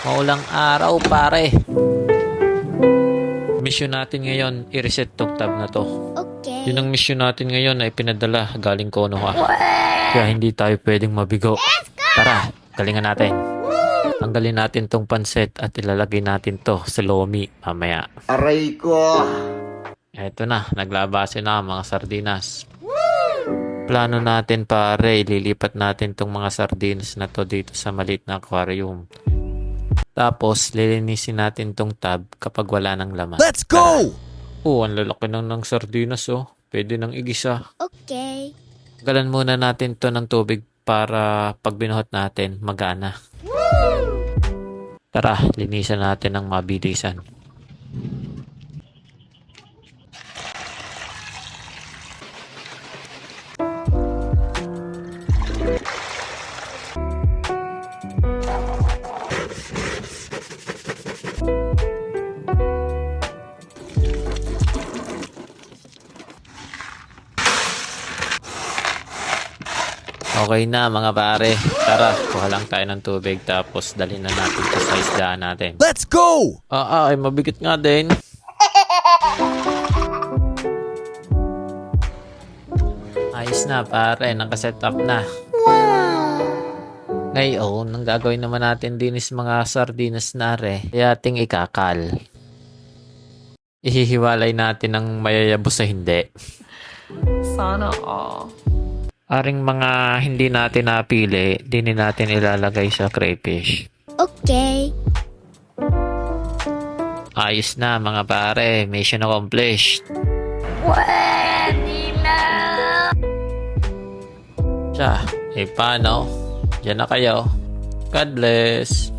Maulang araw, pare. Mission natin ngayon, i-reset tong tab na to. Okay. Yun ang mission natin ngayon ay pinadala galing Konoha. Kaya hindi tayo pwedeng mabigo. Tara, galingan natin. Tanggalin natin tong panset at ilalagay natin to sa lomi mamaya. Aray ko! Eto na, naglabase na ang mga sardinas. Plano natin pare, ililipat natin tong mga sardinas na to dito sa maliit na aquarium. Tapos, lilinisin natin tong tab kapag wala ng laman. Let's go! Ang lalaki ng sardinas oh. Pwede nang igisa. Okay. Galan muna natin to ng tubig para pag binuhot natin, magana. Tara, linisan natin ng mabilisan. Okay na mga pare. Tara, kuha lang tayo ng tubig tapos dalhin na natin ito sa isdaan natin. Let's go! Ay mabigat nga din. Ayos na pare, nakaset up na. Ngayon, ang gagawin naman natin din is mga sardinas na re. Kaya ating ikakal. Ihihiwalay natin ng mayayabos sa hindi. Sana all. Aring mga hindi natin napili, din natin ilalagay sa crayfish. Okay. Ayos na mga pare, mission accomplished. Pwede na. Paano? Diyan na kayo. God bless.